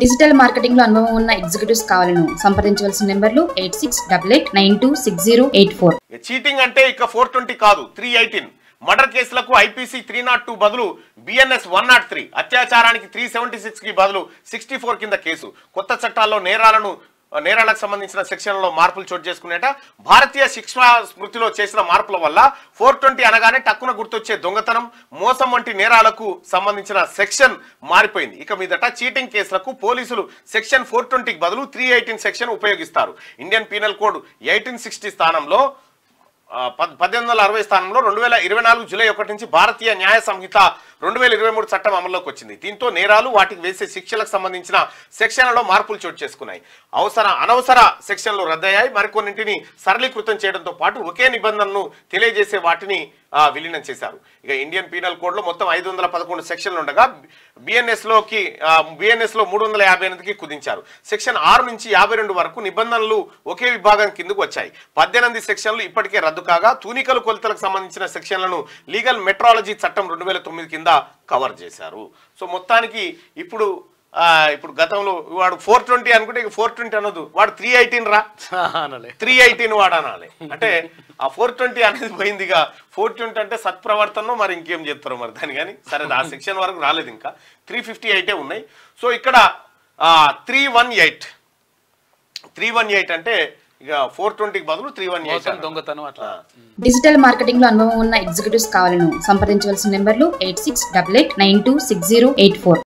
Digital marketing లో అనుభవం ఉన్న ఎగ్జిక్యూటివ్స్ కావాలను సంప్రదించవలసిన నెంబర్లు 8688926084. చీటింగ్ అంటే ఇక 420 కాదు 318. మర్డర్ కేసులకు ఐపీసీ 302 బదులు బిఎన్ఎస్ 103, అత్యాచారానికి 376 కి బదులు 64 కింద కేసు. కొత్త చట్టాల్లో నేరాలకు సంబంధించిన సెక్షన్లలో మార్పులు చోటు చేసుకునేట. భారతీయ శిక్షా స్మృతిలో చేసిన మార్పుల వల్ల 420 అనగానే టక్కున గుర్తొచ్చే దొంగతనం, మోసం వంటి నేరాలకు సంబంధించిన సెక్షన్ మారిపోయింది. ఇక మీదట చీటింగ్ కేసులకు పోలీసులు సెక్షన్ 420కి బదులు 318 సెక్షన్ ఉపయోగిస్తారు. ఇండియన్ పీనల్ కోడ్ 1860 స్థానంలో 1860 స్థానంలో 2024 జూలై 1 నుంచి భారతీయ న్యాయ సంహిత 2023 చట్టం అమల్లోకి వచ్చింది. దీంతో నేరాలు, వాటికి వేసే శిక్షలకు సంబంధించిన సెక్షన్లలో మార్పులు చోటు చేసుకున్నాయి. అనవసర సెక్షన్లు రద్దయ్యాయి. మరికొన్నింటిని సరళీకృతం చేయడంతో పాటు ఒకే నిబంధనను తెలియజేసే వాటిని విలీనం చేశారు. ఇక ఇండియన్ పీనల్ కోడ్ లో మొత్తం 511 సెక్షన్లు ఉండగా బిఎన్ఎస్ లో 358కి కుదించారు. సెక్షన్ 6 నుంచి 52 వరకు నిబంధనలు ఒకే విభాగం కిందకు వచ్చాయి. 18 సెక్షన్లు ఇప్పటికే రద్దు కాగా తూనికలు కొలతలకు సంబంధించిన సెక్షన్లను లీగల్ మెట్రాలజీ చట్టం 2009 కింద కవర్ చేశారు. సో మొత్తానికి ఇప్పుడు గతంలో వాడు 420 అనుకుంటే 420 అనొద్దు, వాడు 318 రా 318 వాడు అనాలి. అంటే ఆ 420 అనేది పోయిందిగా. 420 అంటే సత్ప్రవర్తనలో మరి ఇంకేం చెప్తారో మరి దాని. కానీ సరే, ఆ సెక్షన్ వరకు రాలేదు, ఇంకా 358 ఉన్నాయి. సో ఇక్కడ 318 అంటే ఇక 420కి బదులు 318 దొంగతనం అట్లా. డిజిటల్ మార్కెటింగ్ లో అనుభవం ఉన్న ఎగ్జిక్యూటివ్స్ కావాలను సంప్రదించవలసిన నెంబర్లు 8688926084.